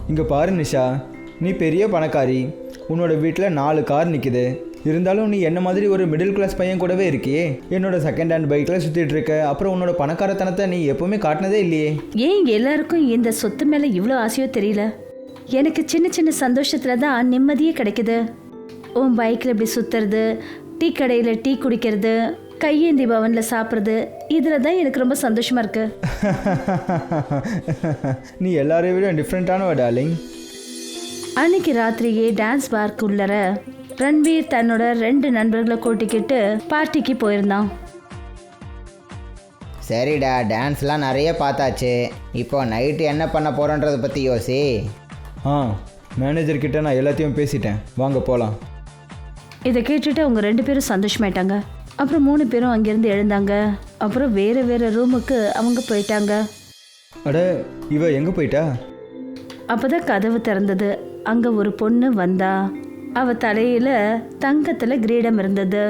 இங்கே பாரு நிஷா, நீ பெரிய பணக்காரி, உன்னோட வீட்டில் 4 கார் நிற்குது. இருந்தாலும் நீ என்ன மாதிரி ஒரு மிடில் கிளாஸ் பையன் கூடவே இருக்கியே. என்னோட செகண்ட் ஹேண்ட் பைக்கில் சுற்றிட்டு இருக்க. அப்புறம் உன்னோட பணக்காரத்தனத்தை நீ எப்போவுமே காட்டினதே இல்லையே. ஏன் எல்லாருக்கும் இந்த சொத்து மேலே இவ்வளோ ஆசையோ தெரியல. எனக்கு சின்ன சின்ன சந்தோஷத்தில் தான் நிம்மதியே கிடைக்குது. உன் பைக்கில் இப்படி சுற்றுறது, டீ கடையில் டீ குடிக்கிறது, கையேந்தி பவனில் சாப்பிட்றது, இதில் தான் எனக்கு ரொம்ப சந்தோஷமாக இருக்கு. நீ எல்லாரையும் விட டிஃப்ரெண்ட்டான டார்லிங். அன்னைக்கு ராத்திரியே டான்ஸ் பார்க்கு உள்ளர ரன்வீர் தன்னோட 2 நண்பர்களை கூட்டிக்கிட்டு பார்ட்டிக்கு போயிருந்தான். சரிடா, டான்ஸ்லாம் நிறைய பார்த்தாச்சு. இப்போ நைட்டு என்ன பண்ண போகிறோன்றதை பற்றி யோசி. மேனேஜர்கிட்ட நான் எல்லாத்தையும் பேசிட்டேன், வாங்க போகலாம். இதை கேட்டுட்டு அவங்க 2 பேரும் சந்தோஷமாயிட்டாங்க. அப்புறம் 3 பேரும் அங்கேருந்து எழுந்தாங்க. அப்புறம் வேறு வேறு ரூமுக்கு அவங்க போயிட்டாங்க. அட, இவ எங்கே போயிட்டா? அப்போதான் கதவு திறந்தது. அங்கே ஒரு பொண்ணு வந்தா. அவ தலையில் தங்கத்தில் கிரீடம் இருந்தது,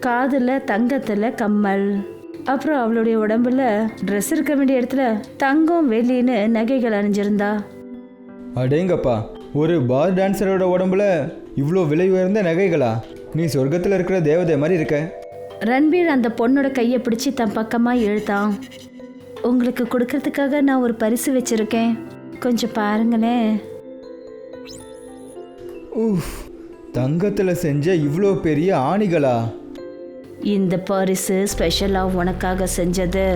காதில் தங்கத்தில் கம்மல், அப்புறம் அவளுடைய உடம்புல ட்ரெஸ் இருக்க வேண்டிய இடத்துல தங்கம் வெள்ளின்னு நகைகள் அணிஞ்சிருந்தா. அடேங்கப்பா, ஒரு பார் டான்ஸரோட உடம்புல இவ்வளோ விலை உயர்ந்த நகைகளா? நீ சொர்க்கத்தில் இருக்கிற தேவதை மாதிரி இருக்க. ரன்வீர் அந்த பொண்ணோட கையை பிடிச்சி தன் பக்கமாக இழுத்தான். உங்களுக்கு கொடுக்கறதுக்காக நான் ஒரு பரிசு வச்சிருக்கேன், கொஞ்சம் பாருங்களேன். தங்கத்தில் செஞ்ச இவ்வளோ பெரிய ஆணிகளா? இந்த பரிசு ஸ்பெஷலாக உனக்காக செஞ்சது.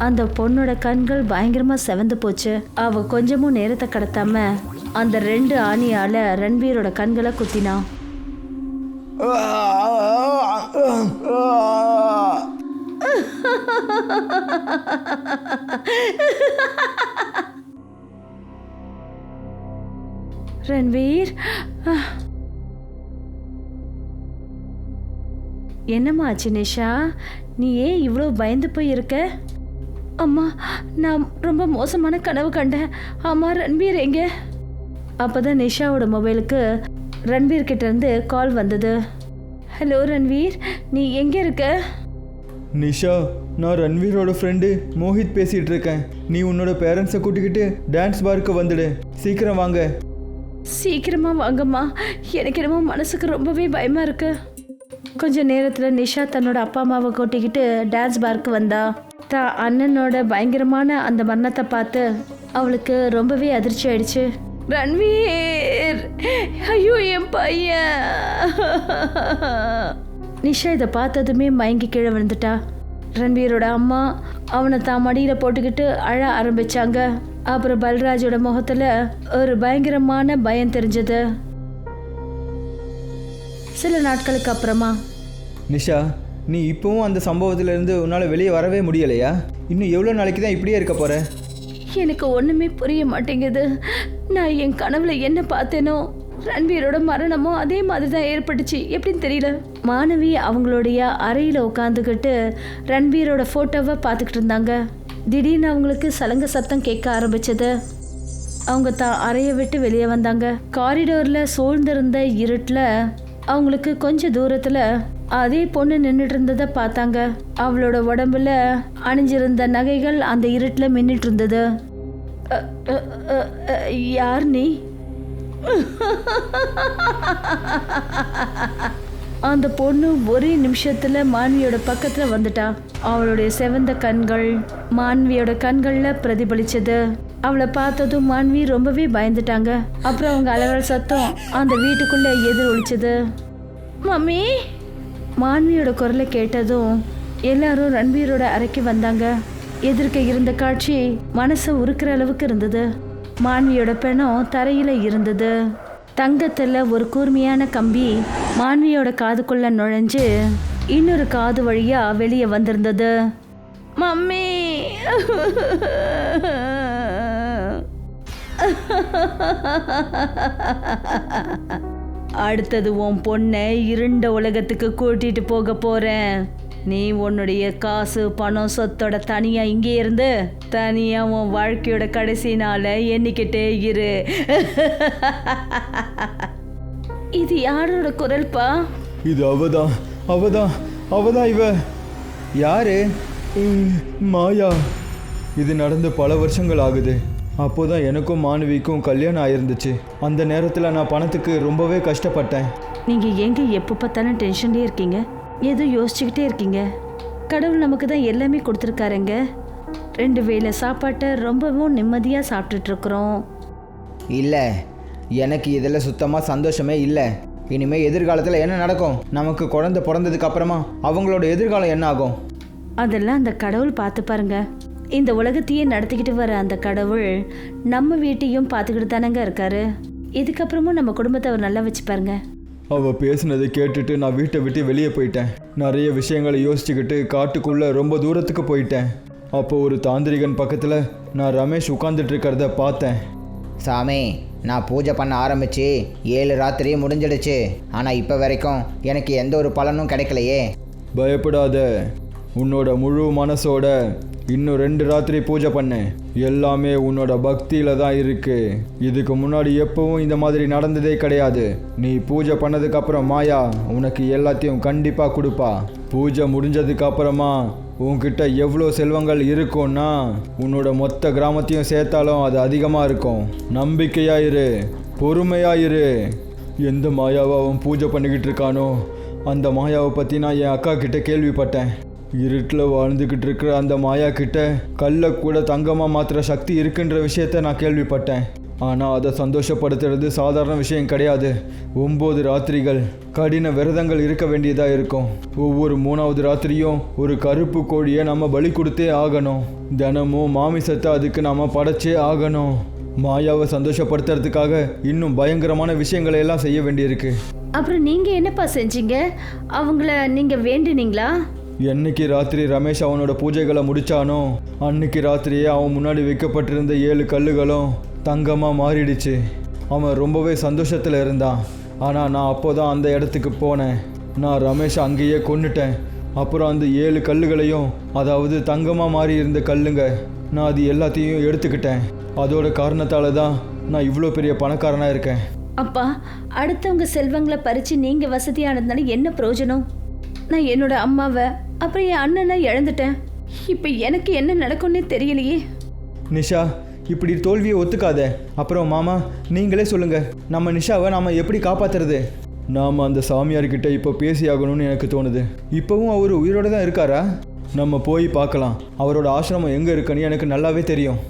அந்த பொண்ணோட கண்கள் பயங்கரமாக செவந்து போச்சு. அவ கொஞ்சமும் நேரத்தை கடத்தாம அந்த 2 ஆணியால் ரன்வீரோட கண்களை குத்தினான். ரன்வீர், என்னம்மா ஆச்சு நிஷா? நீ ஏன் இவ்வளோ பயந்து போய் இருக்க? அம்மா, நான் ரொம்ப மோசமான கனவு கண்டேன். அம்மா, ரன்வீர் எங்க? அப்போதான் நிஷாவோட மொபைலுக்கு ரன்வீர் கிட்ட இருந்து கால் வந்தது. ஹலோ ரன்வீர், நீ எங்கே இருக்க? நிஷா, நான் ரன்வீரோட ஃப்ரெண்டு மோஹித் பேசிகிட்டு இருக்கேன். நீ உன்னோட பேரண்ட்ஸை கூட்டிக்கிட்டு டான்ஸ் பார்க்கு வந்துடு, சீக்கிரம் வாங்க. சீக்கிரமா வாங்கம்மா, எனக்கு என்னமோ மனசுக்கு ரொம்பவே பயமாக இருக்கு. கொஞ்ச நேரத்தில் நிஷா தன்னோட அப்பா அம்மாவை கூட்டிக்கிட்டு டான்ஸ் பார்க்கு வந்தா. தான் அண்ணனோட பயங்கரமான அந்த மரணத்தை பார்த்து அவளுக்கு ரொம்பவே அதிர்ச்சி ஆயிடுச்சு. ரன்வீர், ஐயோ என் பையன்! நிஷா இதை பார்த்ததுமே மயங்கி கீழே விழுந்துட்டா. ரன்வீரோட அம்மா அவனை தான் மடியில் போட்டுக்கிட்டு அழ ஆரம்பிச்சாங்க. அப்புறம் பல்ராஜோட முகத்தில் ஒரு பயங்கரமான பயம் தெரிஞ்சது. சில நாட்களுக்கு அப்புறமா, நிஷா, நீ இப்போவும் அந்த சம்பவத்திலேருந்து உன்னால் வெளியே வரவே முடியலையா? இன்னும் எவ்வளோ நாளைக்கு தான் இப்படியே இருக்க போகிற? எனக்கு ஒன்றுமே புரிய மாட்டேங்குது. நான் என் கனவுல என்ன பார்த்தேனோ ரன்வீரோட மரணமும் அதே மாதிரி தான் ஏற்பட்டுச்சு. எப்படின்னு தெரியல. மாணவி அவங்களுடைய அறையில் உட்காந்துக்கிட்டு ரன்வீரோட ஃபோட்டோவை பார்த்துக்கிட்டு இருந்தாங்க. திடீர்னு அவங்களுக்கு சலங்க சத்தம் கேட்க ஆரம்பிச்சது. அவங்க தான் அறையை விட்டு வெளியே வந்தாங்க. காரிடோரில் சூழ்ந்திருந்த இருட்டில் அவங்களுக்கு கொஞ்சம் தூரத்தில் அதே பொண்ணு நின்றுட்டு இருந்ததை பார்த்தாங்க. அவளோட உடம்புல அணிஞ்சிருந்த நகைகள் அந்த இருட்டில் மின்னிட்டு இருந்தது. யார் நீ? அந்த பொண்ணு ஒரே நிமிஷத்துல மான்வியோட பக்கத்துல வந்துட்டா. அவளுடைய செவந்த கண்கள் மான்வியோட கண்கள்ல பிரதிபலிச்சது. அவளை பார்த்ததும் மான்வி ரொம்பவே பயந்துட்டாங்க. அப்புறம் அவங்க அலறல் சத்தம் அந்த வீட்டுக்குள்ள எதிரொலிச்சது. மம்மி! மான்வியோட குரலை கேட்டதும் எல்லாரும் ரன்வீரோட அறைக்கு வந்தாங்க. எதிர்க்க இருந்த காட்சி மனசை உருக்குற அளவுக்கு இருந்தது. மான்வியோட பிணம் தரையில இருந்தது. தங்கத்துல ஒரு கூர்மையான கம்பி மான்வியோட காதுக்குள்ள நுழைஞ்சு இன்னொரு காது வழியா வெளியே வந்திருந்தது. மம்மி! அடுத்தது உன் பொண்ணை இருண்ட உலகத்துக்கு கூட்டிட்டு போக போறேன். நீ உன்னுடைய காசு பணம் சொத்தோட தனியா இங்கே இருந்து தனியா உன் வாழ்க்கையோட கடைசி நாளை எண்ணிக்கிட்டே இரு. இது யாரோட குரல்பா? இது அவதான் அவதான் அவதான். இவ யாரு? மாயா. இது நடந்து பல வருஷங்கள் ஆகுது. அப்போதான் எனக்கும் மாணவிக்கும் கல்யாணம் ஆயிருந்துச்சு. அந்த நேரத்தில் நான் பணத்துக்கு ரொம்பவே கஷ்டப்பட்டேன். நீங்கள் எங்க எப்போ பார்த்தாலும் டென்ஷன்லேயே இருக்கீங்க, ஏதோ யோசிச்சுக்கிட்டே இருக்கீங்க. கடவுள் நமக்கு தான் எல்லாமே கொடுத்துருக்காருங்க. 2 வேளை சாப்பாட்டை ரொம்பவும் நிம்மதியாக சாப்பிட்டுட்ருக்குறோம். இல்லை, எனக்கு இதில் சுத்தமாக சந்தோஷமே இல்லை. இனிமேல் எதிர்காலத்தில் என்ன நடக்கும்? நமக்கு குழந்தை பிறந்ததுக்கு அப்புறமா அவங்களோட எதிர்காலம் என்ன ஆகும்? அதெல்லாம் அந்த கடவுள் பார்த்து பாருங்க. இந்த உலகத்தையே நடத்திக்கிட்டு வர அந்த கடவுள் நம்ம வீட்டையும் பார்த்துக்கிட்டு தானங்க இருக்காரு. இதுக்கப்புறமும் நம்ம குடும்பத்தை அவர் நல்லா வச்சு பாருங்க. அவள் பேசினதை கேட்டுட்டு நான் வீட்டை விட்டு வெளியே போயிட்டேன். நிறைய விஷயங்களை யோசிச்சுக்கிட்டு காட்டுக்குள்ளே ரொம்ப தூரத்துக்கு போயிட்டேன். அப்போ ஒரு தாந்திரிகன் பக்கத்தில் நான் ரமேஷ் உட்காந்துட்டு இருக்கிறத பார்த்தேன். சாமி, நான் பூஜை பண்ண ஆரம்பித்து 7 ராத்திரி முடிஞ்சிடுச்சு. ஆனால் இப்போ வரைக்கும் எனக்கு எந்த ஒரு பலனும் கிடைக்கலையே. பயப்படாத, உன்னோட முழு மனசோட இன்னும் 2 ராத்திரி பூஜை பண்ணு. எல்லாமே உன்னோட பக்தியில் தான் இருக்கு. இதுக்கு முன்னாடி எப்பவும் இந்த மாதிரி நடந்ததே கிடையாது. நீ பூஜை பண்ணதுக்கப்புறம் மாயா உனக்கு எல்லாத்தையும் கண்டிப்பாக கொடுப்பா. பூஜை முடிஞ்சதுக்கு அப்புறமா உன்கிட்ட எவ்வளோ செல்வங்கள் இருக்கும்னா உன்னோட மொத்த கிராமத்தையும் சேர்த்தாலும் அது அதிகமாக இருக்கும். நம்பிக்கையாயிரு, பொறுமையாயிரு. எந்த மாயாவை அவன் பூஜை பண்ணிக்கிட்டு இருக்கானோ அந்த மாயாவை பற்றி நான் என் அக்கா கிட்ட கேள்விப்பட்டேன். இருட்டில் வாழ்ந்துக்கிட்டு இருக்கிற அந்த மாயா கிட்ட கல்லை கூட தங்கமாக மாற்றுற சக்தி இருக்குன்ற விஷயத்த நான் கேள்விப்பட்டேன். ஆனால் அதை சந்தோஷப்படுத்துறது சாதாரண விஷயம் கிடையாது. 9 ராத்திரிகள் கடின விரதங்கள் இருக்க வேண்டியதாக இருக்கும். ஒவ்வொரு 3வது ராத்திரியும் ஒரு கருப்பு கோழியை நம்ம பலி கொடுத்தே ஆகணும். தினமும் மாமிசத்தை அதுக்கு நம்ம படைச்சே ஆகணும். மாயாவை சந்தோஷப்படுத்துறதுக்காக இன்னும் பயங்கரமான விஷயங்களை எல்லாம் செய்ய வேண்டியிருக்கு. அப்புறம் நீங்கள் என்னப்பா செஞ்சீங்க? அவங்கள நீங்கள் வேண்டினீங்களா? என்னைக்கு ராத்திரி ரமேஷ் அவனோட பூஜைகளை முடிச்சானோ அன்னைக்கு ராத்திரியே அவன் முன்னாடி வைக்கப்பட்டிருந்த 7 கல்லுகளும் தங்கமாக மாறிடுச்சு. அவன் ரொம்பவே சந்தோஷத்தில் இருந்தான். ஆனால் நான் அப்போ தான் அந்த இடத்துக்கு போனேன். நான் ரமேஷை அங்கேயே கொன்னுட்டேன். அப்புறம் அந்த 7 கல்லுகளையும், அதாவது தங்கமாக மாறி இருந்த கல்லுங்க, நான் அது எல்லாத்தையும் எடுத்துக்கிட்டேன். அதோட காரணத்தால் தான் நான் இவ்வளோ பெரிய பணக்காரனாக இருக்கேன். அப்பா, அடுத்தவங்க செல்வங்களை பறித்து நீங்கள் வசதியானதுனால என்ன பிரயோஜனம்? நான் என்னோட அம்மாவை அப்புறம் என் அண்ணனை இழந்துட்டேன். இப்போ எனக்கு என்ன நடக்கும்னே தெரியலையே. நிஷா, இப்படி தோல்வியை ஒத்துக்காத. அப்புறம் மாமா, நீங்களே சொல்லுங்க, நம்ம நிஷாவை நாம் எப்படி காப்பாற்றுறது? நாம் அந்த சாமியார்கிட்ட இப்போ பேசி ஆகணும்னு எனக்கு தோணுது. இப்போவும் அவர் உயிரோடு தான் இருக்காரா? நம்ம போய் பார்க்கலாம். அவரோட ஆசிரமம் எங்கே இருக்குன்னு எனக்கு நல்லாவே தெரியும்.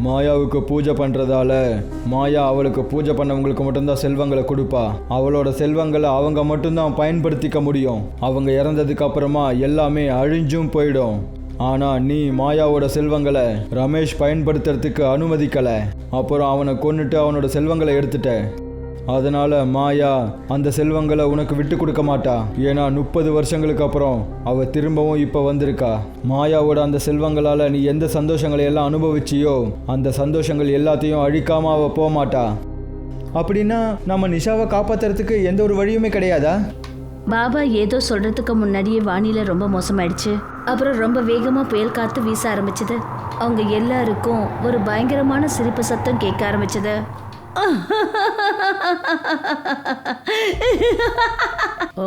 மாயாவுக்கு பூஜை பண்ணுறதால மாயா அவளுக்கு பூஜை பண்ணவங்களுக்கு மட்டும்தான் செல்வங்களை கொடுப்பா. அவளோட செல்வங்களை அவங்க மட்டும்தான் பயன்படுத்திக்க முடியும். அவங்க இறந்ததுக்கு அப்புறமா எல்லாமே அழிஞ்சும் போயிடும். ஆனால் நீ மாயாவோட செல்வங்களை ரமேஷ் பயன்படுத்துறதுக்கு அனுமதிக்கலை. அப்புறம் அவனை கொன்னுட்டு அவனோட செல்வங்களை எடுத்துட்ட. அதனால் மாயா அந்த செல்வங்களை உனக்கு விட்டு கொடுக்க மாட்டா. ஏன்னா 30 வருஷங்களுக்கு அப்புறம் அவள் திரும்பவும் இப்போ வந்திருக்கா. மாயாவோட அந்த செல்வங்களால் நீ எந்த சந்தோஷங்களை எல்லாம் அனுபவிச்சியோ அந்த சந்தோஷங்கள் எல்லாத்தையும் அழிக்காமல் அவள் போக மாட்டா. அப்படின்னா நம்ம நிஷாவை காப்பாற்றுறதுக்கு எந்த ஒரு வழியுமே கிடையாதா? பாபா ஏதோ சொல்கிறதுக்கு முன்னாடியே வானிலை ரொம்ப மோசமாயிடுச்சு. அப்புறம் ரொம்ப வேகமாக புயல் காற்று வீச ஆரம்பிச்சது. அவங்க எல்லாருக்கும் ஒரு பயங்கரமான சிரிப்பு சத்தம் கேட்க ஆரம்பிச்சது.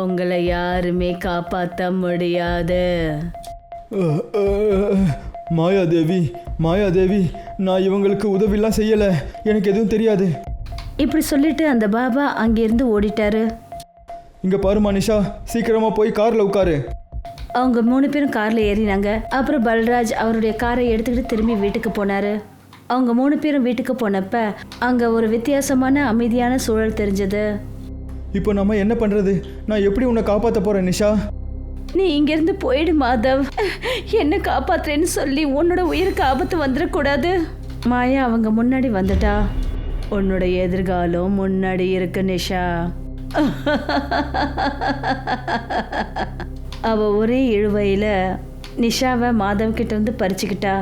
உங்களை யாருமே காப்பாற்ற முடியாது. மாயாதேவி, மாயாதேவி, நான் இவங்களுக்கு உதவிலாம் செய்யலை, எனக்கு எதுவும் தெரியாது. இப்படி சொல்லிட்டு அந்த பாபா அங்கேருந்து ஓடிட்டாரு. இங்கே பாருமா நிஷா, சீக்கிரமாக போய் காரில் உட்காரு. அவங்க 3 பேரும் காரில் ஏறினாங்க. அப்புறம் பல்ராஜ் அவருடைய காரை எடுத்துக்கிட்டு திரும்பி வீட்டுக்கு போனார். அவங்க 3 பேரும் வீட்டுக்கு போனப்ப அங்கே ஒரு வித்தியாசமான அமைதியான சூழல் தெரிஞ்சது. இப்போ நம்ம என்ன பண்ணுறது? நான் எப்படி உன்னை காப்பாற்ற போகிறேன் நிஷா? நீ இங்கேருந்து போயிடு மாதவ். என்ன காப்பாத்துறேன்னு சொல்லி உன்னோட உயிருக்கு ஆபத்து வந்துடக்கூடாது. மாயா அவங்க முன்னாடி வந்துட்டா. உன்னோட எதிர்காலம் முன்னாடி இருக்கு நிஷா. அவ ஒரே இழுவையில் நிஷாவை மாதவ் கிட்ட இருந்து பறிச்சுக்கிட்டா.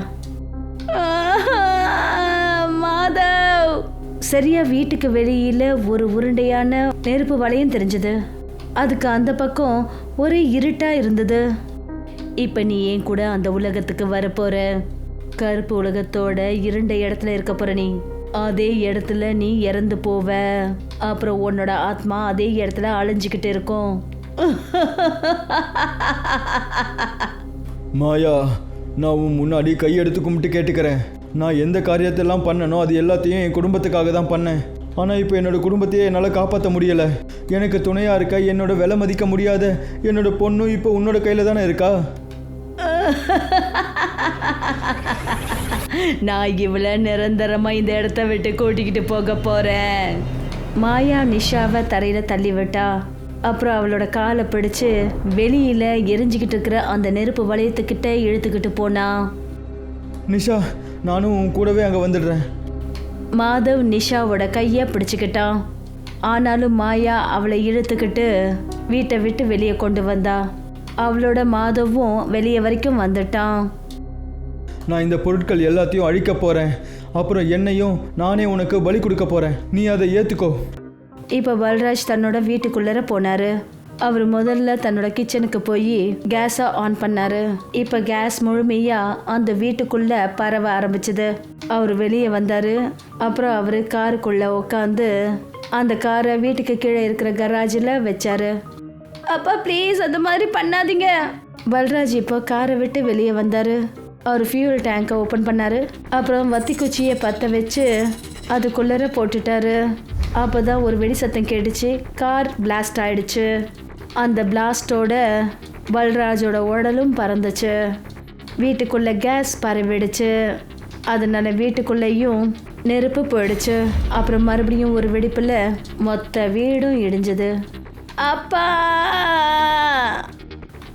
மாதவ்! சரியா வீட்டுக்கு வெளியில ஒரு உருண்டையான நெருப்பு வளையம் தெரிஞ்சது. அதுக்கு அந்த பக்கம் ஒரே இருட்டா இருந்தது. இப்ப நீ ஏன் கூட அந்த உலகத்துக்கு வரப்போற. கருப்பு உலகத்தோட இருண்ட இடத்துல இருக்க போற. நீ அதே இடத்துல நீ இறந்து போவ. அப்புறம் உன்னோட ஆத்மா அதே இடத்துல அழிஞ்சுக்கிட்டு இருக்கும். மாயா, நான் உன் முன்னாடி கையெடுத்து கும்பிட்டு கேட்டுக்கிறேன். நான் எந்த காரியத்தெல்லாம் பண்ணனோ அது எல்லாத்தையும் என் குடும்பத்துக்காக தான் பண்ணேன். ஆனால் இப்போ என்னோட குடும்பத்தையே என்னால் காப்பாற்ற முடியலை. எனக்கு துணையாக இருக்க என்னோட விலை மதிக்க முடியாத என்னோட பொண்ணும் இப்போ உன்னோட கையில் தானே இருக்கா. நான் இவ்வளோ நிரந்தரமாக இந்த இடத்த விட்டு கூட்டிக்கிட்டு போக போகிறேன். மாயா நிஷாவை தரையில் தள்ளி விட்டா. அப்புறம் அவளோட காலை பிடிச்சு வெளியில் எரிஞ்சிக்கிட்டு இருக்கிற அந்த நெருப்பு வளையத்துக்கிட்ட இழுத்துக்கிட்டு போனா. நிஷா, நானும் உன் கூடவே அங்கே வந்துடுறேன். மாதவ் நிஷாவோட கையை பிடிச்சிக்கிட்டான். ஆனாலும் மாயா அவளை இழுத்துக்கிட்டு வீட்டை விட்டு வெளியே கொண்டு வந்தா. அவளோட மாதவும் வெளியே வரைக்கும் வந்துட்டான். நான் இந்த பொருட்கள் எல்லாத்தையும் அழிக்க போகிறேன். அப்புறம் என்னையும் நானே உனக்கு பலி கொடுக்க போகிறேன். நீ அதை ஏற்றுக்கோ. இப்போ பல்ராஜ் தன்னோட வீட்டுக்குள்ளே போனார். அவர் முதல்ல தன்னோட கிச்சனுக்கு போய் கேஸை ஆன் பண்ணார். இப்போ கேஸ் முழுமையாக அந்த வீட்டுக்குள்ளே பரவ ஆரம்பிச்சுது. அவர் வெளியே வந்தார். அப்புறம் அவர் காருக்குள்ளே உட்காந்து அந்த காரை வீட்டுக்கு கீழே இருக்கிற கராஜில் வச்சாரு. அப்பா ப்ளீஸ் அந்த மாதிரி பண்ணாதீங்க. பல்ராஜ் இப்போ காரை விட்டு வெளியே வந்தார். அவர் ஃபியூல் டேங்கை ஓப்பன் பண்ணார். அப்புறம் வத்தி குச்சியை பற்ற வச்சு அதுக்குள்ளே போட்டுட்டாரு. அப்போ தான் ஒரு வெடி சத்தம் கேட்டுச்சு. கார் பிளாஸ்ட் ஆயிடுச்சு. அந்த பிளாஸ்டோட பல்ராஜோட உடலும் பறந்துச்சு. வீட்டுக்குள்ளே கேஸ் பரவிடுச்சு. அதனால வீட்டுக்குள்ளேயும் நெருப்பு போயிடுச்சு. அப்புறம் மறுபடியும் ஒரு வெடிப்பில் மொத்த வீடும் இடிஞ்சது. அப்பா!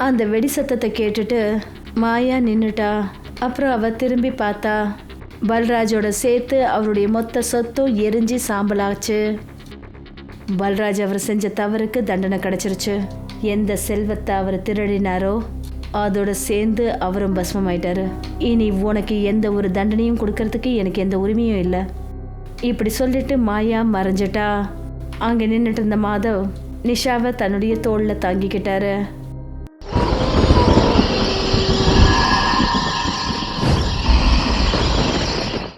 அந்த வெடி சத்தத்தை கேட்டுட்டு மாயா நின்றுட்டா. அப்புறம் அவ திரும்பி பார்த்தா. பல்ராஜோட சேர்த்து அவருடைய மொத்த சொத்தும் எரிஞ்சு சாம்பலாச்சு. பல்ராஜ் அவர் செஞ்ச தவறுக்கு தண்டனை கிடைச்சிருச்சு. எந்த செல்வத்தை அவர் திருடினாரோ அதோட சேர்ந்து அவரும் பஸ்மமாயிட்டாரு. இனி உனக்கு எந்த ஒரு தண்டனையும் கொடுக்கறதுக்கு எனக்கு எந்த உரிமையும் இல்லை. இப்படி சொல்லிட்டு மாயா மறைஞ்சிட்டா. அங்கே நின்றுட்டு இருந்த மாதவ் நிஷாவை தன்னுடைய தோளில் தாங்கிக்கிட்டாரு.